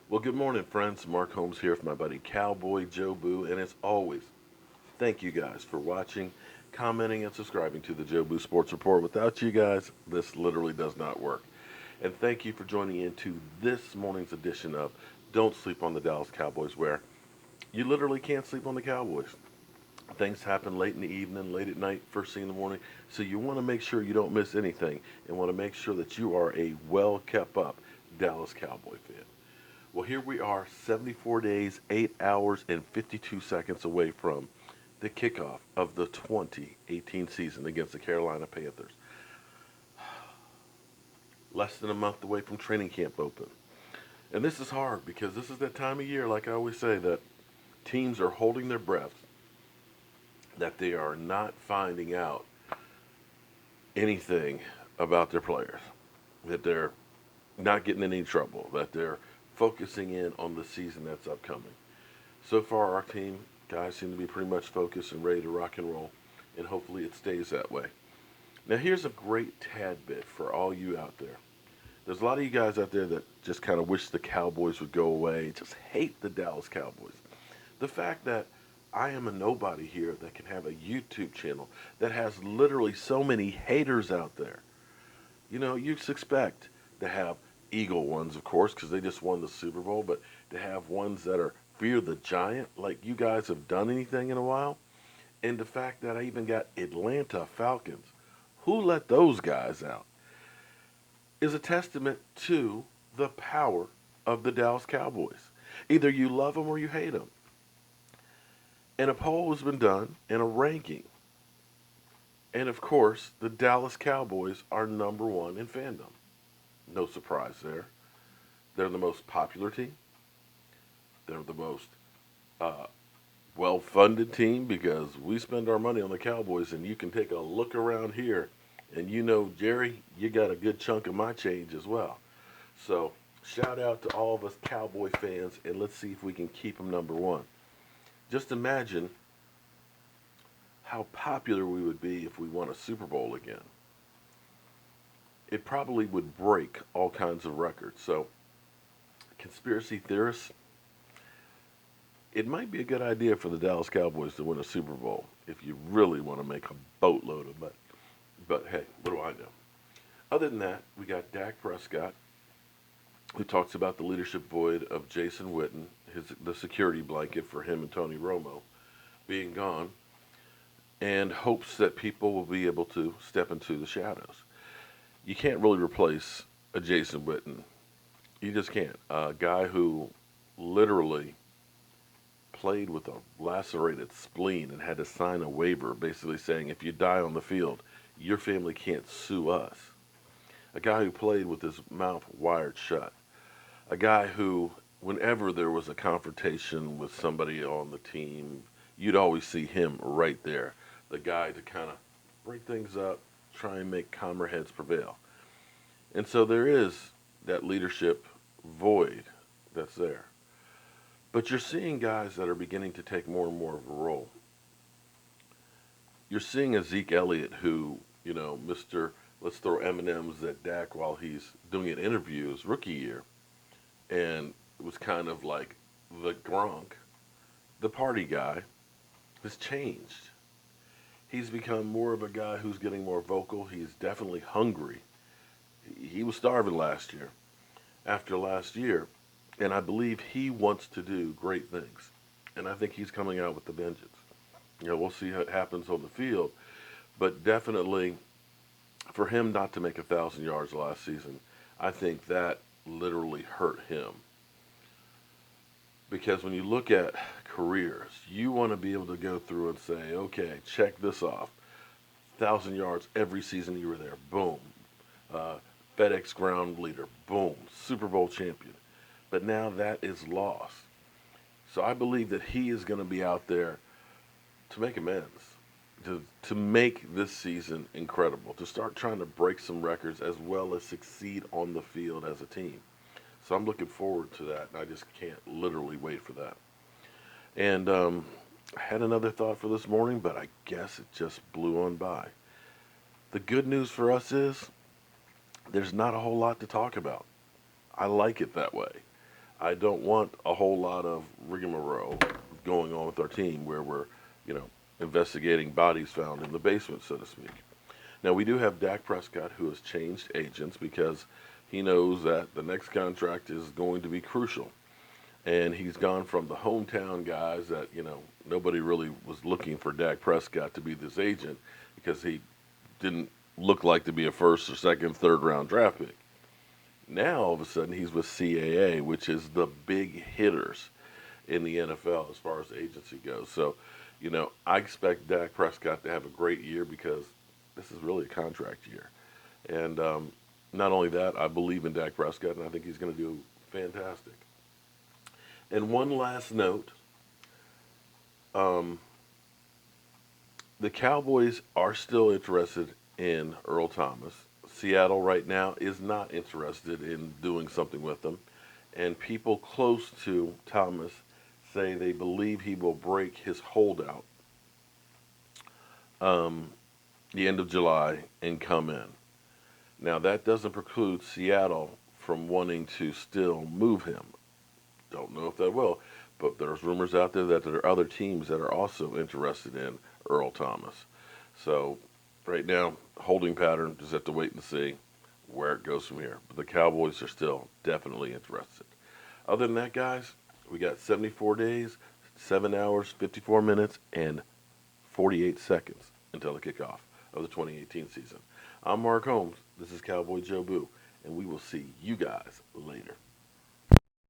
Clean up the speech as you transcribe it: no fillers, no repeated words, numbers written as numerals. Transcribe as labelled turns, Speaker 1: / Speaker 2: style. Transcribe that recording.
Speaker 1: Well, good morning, friends. Mark Holmes here with my buddy Cowboy Joe Boo, and as always, thank you guys for watching, commenting, and subscribing to the Joe Boo Sports Report. Without you guys, this literally does not work. And thank you for joining into this morning's edition of Don't Sleep on the Dallas Cowboys, where you literally can't sleep on the Cowboys. Things happen late in the evening, late at night, first thing in the morning, so you want to make sure you don't miss anything and want to make sure that you are a well kept up Dallas Cowboy fan. Well, here we are, 74 days, 8 hours, and 52 seconds away from the kickoff of the 2018 season against the Carolina Panthers. Less than a month away from training camp open. And this is hard because this is that time of year, like I always say, that teams are holding their breath, that they are not finding out anything about their players, that they're not getting in any trouble, that they're focusing in on the season that's upcoming. So far, our team guys seem to be pretty much focused and ready to rock and roll, and hopefully it stays that way. Now, here's a great tad bit for all you out there. There's a lot of you guys out there that just kind of wish the Cowboys would go away, just hate the Dallas Cowboys. The fact that I am a nobody here that can have a YouTube channel that has literally so many haters out there. You know, you expect to have Eagle ones, of course, because they just won the Super Bowl, but to have ones that are Fear the Giant, like you guys have done anything in a while, and the fact that I even got Atlanta Falcons, who let those guys out, is a testament to the power of the Dallas Cowboys. Either you love them or you hate them. And a poll has been done and a ranking. And of course, the Dallas Cowboys are number one in fandom. No surprise there. They're the most popular team. They're the most uh, well funded team because we spend our money on the Cowboys, and you can take a look around here, and you know, Jerry, you got a good chunk of my change as well. So, shout out to all of us Cowboy fans, and let's see if we can keep them number one. Just imagine how popular we would be if we won a Super Bowl again. It probably would break all kinds of records. So, conspiracy theorists, it might be a good idea for the Dallas Cowboys to win a Super Bowl if you really want to make a boatload of money. But hey, what do I know? Other than that, we got Dak Prescott, who talks about the leadership void of Jason Witten, the security blanket for him and Tony Romo, being gone, and hopes that people will be able to step into the shadows. You can't really replace a Jason Witten. You just can't. A guy who literally played with a lacerated spleen and had to sign a waiver basically saying if you die on the field, your family can't sue us. A guy who played with his mouth wired shut. A guy who, whenever there was a confrontation with somebody on the team, you'd always see him right there. The guy to kind of break things up, try and make calmer heads prevail. And so there is that leadership void that's there. But you're seeing guys that are beginning to take more and more of a role. You're seeing a Zeke Elliott who, you know, Mr. Let's throw M&Ms at Dak while he's doing an interview his rookie year. And it was kind of like the Gronk, the party guy, has changed. He's become more of a guy who's getting more vocal. He's definitely hungry. He was starving last year. After last year, and I believe he wants to do great things. And I think he's coming out with the vengeance. You know, we'll see what happens on the field, but definitely for him not to make 1,000 yards last season, I think that literally hurt him. Because when you look at careers, you want to be able to go through and say, okay, check this off. 1,000 yards every season you were there. Boom. Uh, FedEx ground leader. Boom. Super Bowl champion. But now that is lost. So I believe that he is going to be out there to make amends, to make this season incredible, to start trying to break some records as well as succeed on the field as a team. So I'm looking forward to that, and I just can't literally wait for that. And I had another thought for this morning, but I guess it just blew on by. The good news for us is there's not a whole lot to talk about. I like it that way. I don't want a whole lot of rigmarole going on with our team where we're, you know, investigating bodies found in the basement, so to speak. Now, we do have Dak Prescott, who has changed agents because he knows that the next contract is going to be crucial. And he's gone from the hometown guys that, you know, nobody really was looking for Dak Prescott to be this agent because he didn't look like to be a first or second, third round draft pick. Now, all of a sudden, he's with CAA, which is the big hitters in the NFL as far as agency goes. So, you know, I expect Dak Prescott to have a great year because this is really a contract year. And not only that, I believe in Dak Prescott, and I think he's going to do fantastic. And one last note, um, the Cowboys are still interested in Earl Thomas. Seattle right now is not interested in doing something with him. And people close to Thomas say they believe he will break his holdout um, the end of July and come in. Now, that doesn't preclude Seattle from wanting to still move him. Don't know if that will, but there's rumors out there that there are other teams that are also interested in Earl Thomas. So, right now, holding pattern, just have to wait and see where it goes from here. But the Cowboys are still definitely interested. Other than that, guys, we got 74 days, 7 hours, 54 minutes, and 48 seconds until the kickoff of the 2018 season. I'm Mark Holmes. This is Cowboy Joe Boo, and we will see you guys later.